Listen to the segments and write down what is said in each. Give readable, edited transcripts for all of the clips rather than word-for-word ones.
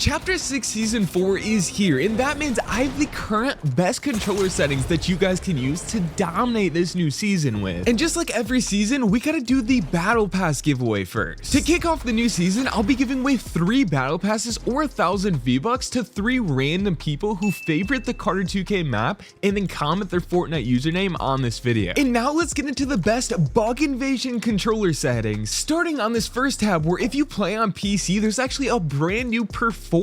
Chapter 6 Season 4 is here, and that means I have the current best controller settings that you guys can use to dominate this new season with. And just like every season, we gotta do the Battle Pass giveaway first. To kick off the new season, I'll be giving away 3 Battle Passes or 1,000 V-Bucks to 3 random people who favorite the Carter 2K map and then comment their Fortnite username on this video. And now let's get into the best bug invasion controller settings. Starting on this first tab, where if you play on PC, there's actually a brand new performance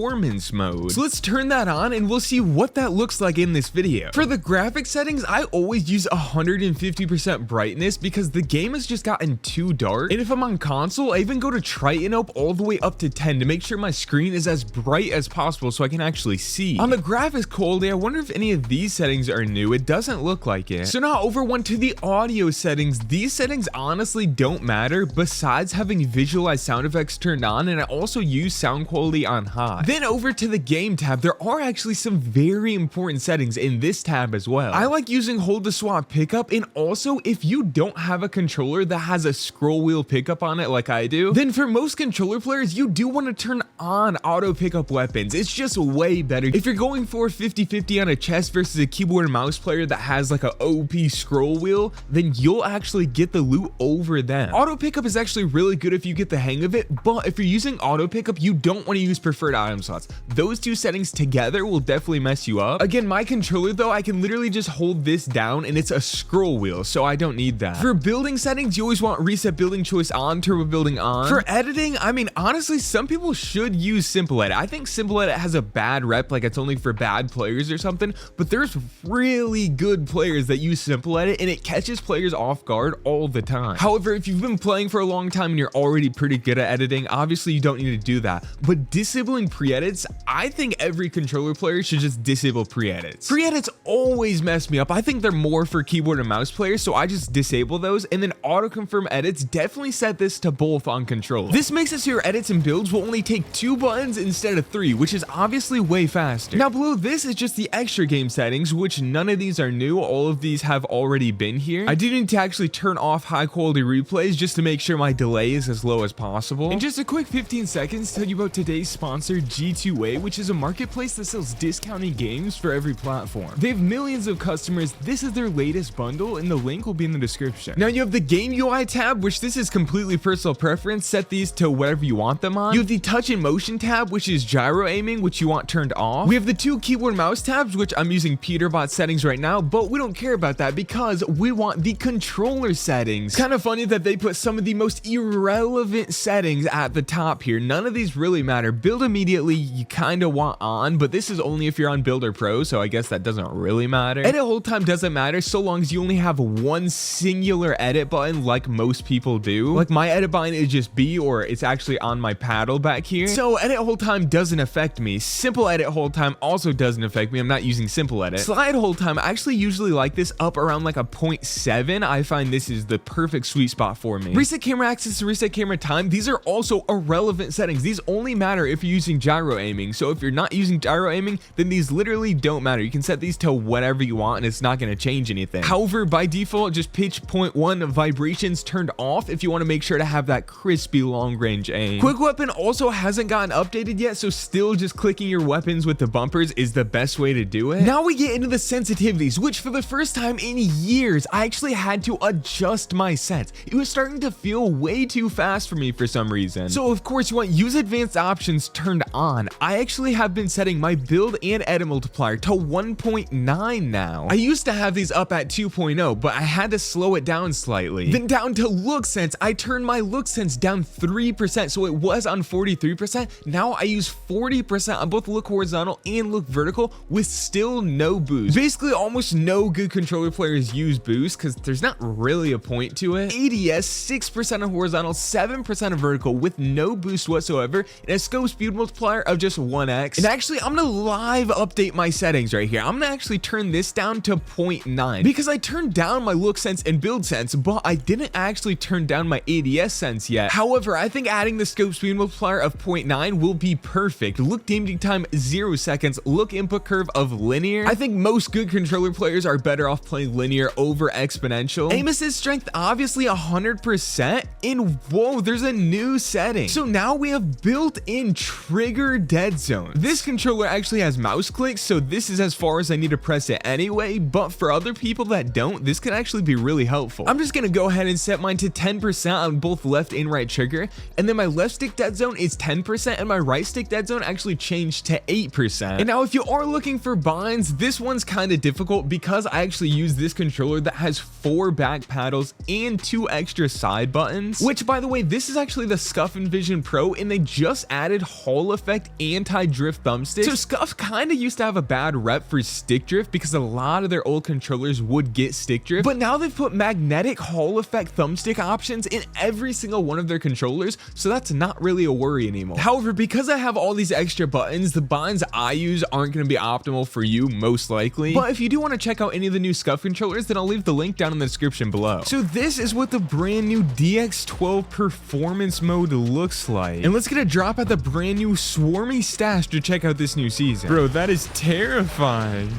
mode. So let's turn that on and we'll see what that looks like in this video. For the graphics settings, I always use 150% brightness because the game has just gotten too dark. And if I'm on console, I even go to Triton up all the way up to 10 to make sure my screen is as bright as possible so I can actually see. On the graphics quality, I wonder if any of these settings are new. It doesn't look like it. So now over one to the audio settings. These settings honestly don't matter besides having visualized sound effects turned on, and I also use sound quality on high. Then over to the game tab, there are actually some very important settings in this tab as well. I like using hold to swap pickup, and also if you don't have a controller that has a scroll wheel pickup on it like I do, then for most controller players, you do want to turn on auto pickup weapons. It's just way better. If you're going for 50-50 on a chest versus a keyboard and mouse player that has like a OP scroll wheel, then you'll actually get the loot over them. Auto pickup is actually really good if you get the hang of it, but if you're using auto pickup, you don't want to use preferred item slots. Those two settings together will definitely mess you up. Again, my controller though, I can literally just hold this down and it's a scroll wheel, so I don't need that. For building settings, you always want reset building choice on, turbo building on. For editing, I mean, honestly, some people should use simple edit. I think simple edit has a bad rep, like it's only for bad players or something, but there's really good players that use simple edit and it catches players off guard all the time. However, if you've been playing for a long time and you're already pretty good at editing, obviously you don't need to do that. But disabling pre-edits, I think every controller player should just disable pre-edits. Pre-edits always mess me up. I think they're more for keyboard and mouse players, so I just disable those, and then auto confirm edits, definitely set this to both on controller. This makes it so your edits and builds will only take 2 buttons instead of 3, which is obviously way faster. Now below this is just the extra game settings, which none of these are new. All of these have already been here. I do need to actually turn off high quality replays just to make sure my delay is as low as possible. And just a quick 15 seconds to tell you about today's sponsor, G2A, which is a marketplace that sells discounted games for every platform. They have millions of customers. This is their latest bundle and the link will be in the description. Now you have the game UI tab, which this is completely personal preference. Set these to whatever you want them on. You have the touch and motion tab, which is gyro aiming, which you want turned off. We have the 2 keyboard mouse tabs, which I'm using Peterbot settings right now, but we don't care about that because we want the controller settings. Kind of funny that they put some of the most irrelevant settings at the top here. None of these really matter. Build immediately, you kind of want on, but this is only if you're on Builder Pro, so I guess that doesn't really matter. Edit hold time doesn't matter so long as you only have one singular edit button like most people do. Like my edit button is just B, or it's actually on my paddle back here. So edit hold time doesn't affect me. Simple edit hold time also doesn't affect me. I'm not using simple edit. Slide hold time, I actually usually like this up around like a 0.7. I find this is the perfect sweet spot for me. Reset camera access and reset camera time, these are also irrelevant settings. These only matter if you're using gyro aiming. So if you're not using gyro aiming, then these literally don't matter. You can set these to whatever you want and it's not going to change anything. However, by default, just pitch 0.1 vibrations turned off if you want to make sure to have that crispy long range aim. Quick weapon also hasn't gotten updated yet, so still just clicking your weapons with the bumpers is the best way to do it. Now we get into the sensitivities, which for the first time in years, I actually had to adjust my sense. It was starting to feel way too fast for me for some reason. So of course you want use advanced options turned on. I actually have been setting my build and edit multiplier to 1.9 now. I used to have these up at 2.0, but I had to slow it down slightly. Then down to look sense, I turned my look sense down 3%, so it was on 43%. Now I use 40% on both look horizontal and look vertical with still no boost. Basically almost no good controller players use boost because there's not really a point to it. ADS 6% on horizontal, 7% on vertical with no boost whatsoever, and a scope speed multiplier of just 1x. And actually I'm gonna live update my settings right here. I'm gonna actually turn this down to 0.9 because I turned down my look sense and build sense, but I didn't actually turn down my ADS sense yet. However, I think adding the scope speed multiplier of 0.9 0.9 will be perfect. Look damaging time 0 seconds. Look input curve of linear. I think most good controller players are better off playing linear over exponential. Aim assist strength obviously 100%. And whoa, there's a new setting. So now we have built-in trigger dead zones. This controller actually has mouse clicks, so this is as far as I need to press it anyway, but for other people that don't, this can actually be really helpful. I'm just gonna go ahead and set mine to 10% on both left and right trigger, and then my left stick dead zone is 10% and my right stick dead zone actually changed to 8%. And now if you are looking for binds, this one's kind of difficult because I actually use this controller that has 4 back paddles and 2 extra side buttons, which by the way, this is actually the Scuff Envision Pro, and they just added Hall Effect anti-drift thumbsticks. So Scuff kind of used to have a bad rep for stick drift because a lot of their old controllers would get stick drift, but now they've put magnetic Hall Effect thumbstick options in every single one of their controllers, so that's not really a worry anymore. However, because I have all these extra buttons, the binds I use aren't going to be optimal for you, most likely, but if you do want to check out any of the new Scuff controllers, then I'll leave the link down in the description below. So this is what the brand new DX12 performance mode looks like, and let's get a drop at the brand new Swarmy stash to check out this new season. Bro, that is terrifying.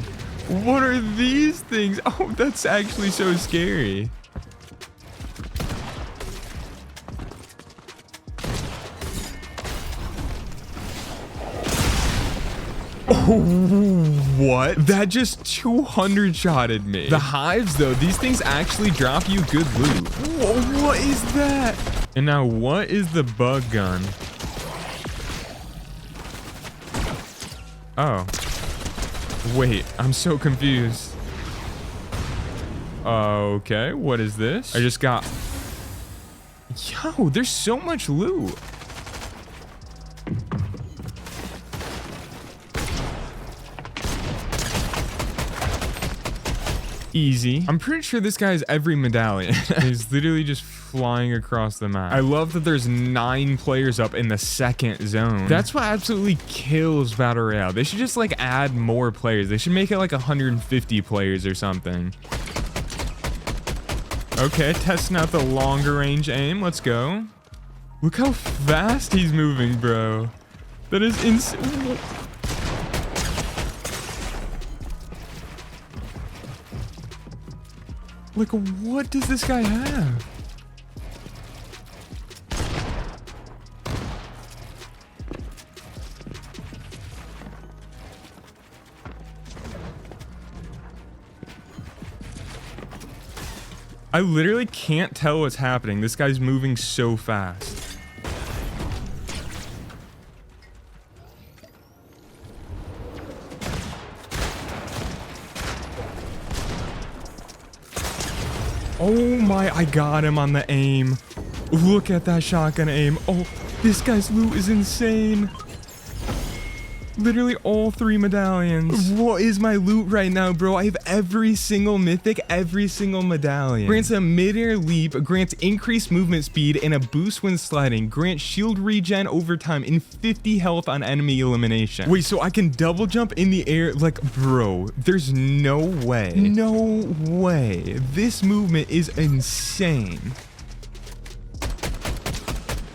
What are these things? Oh, that's actually so scary. Oh, what? That just 200 shotted me. The hives though, these things actually drop you good loot. Whoa, what is that? And now what is the bug gun? Oh. Wait, I'm so confused. Okay, what is this? I just got... Yo, there's so much loot. Easy. I'm pretty sure this guy has every medallion. He's literally just flying across the map. I love that there's 9 players up in the second zone. That's what absolutely kills Battle Royale. They should just like add more players. They should make it like 150 players or something. Okay, testing out the longer range aim. Let's go. Look how fast he's moving, bro. That is insane. Like, what does this guy have? I literally can't tell what's happening. This guy's moving so fast. Oh my, I got him on the aim. Look at that shotgun aim. Oh, this guy's loot is insane. Literally all 3 medallions. What is my loot right now, bro? I have every single mythic, every single medallion. Grants a mid-air leap, grants increased movement speed, and a boost when sliding. Grants shield regen over time and 50 health on enemy elimination. Wait, so I can double jump in the air? Like, bro, there's no way. No way. This movement is insane.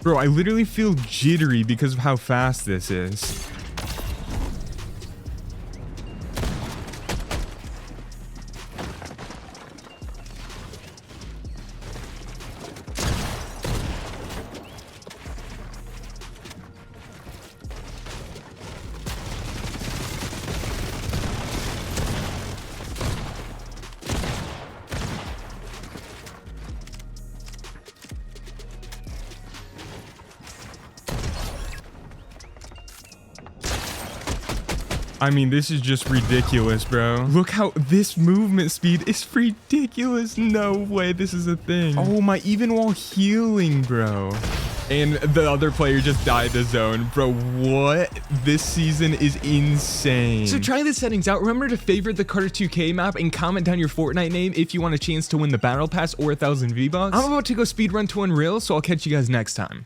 Bro, I literally feel jittery because of how fast this is. I mean, this is just ridiculous, bro. Look how this movement speed is ridiculous. No way this is a thing. Oh my, even while healing, bro. And the other player just died the zone. Bro, what? This season is insane. So try the settings out. Remember to favorite the Carter 2K map and comment down your Fortnite name if you want a chance to win the Battle Pass or 1,000 V-Bucks. I'm about to go speedrun to Unreal, so I'll catch you guys next time.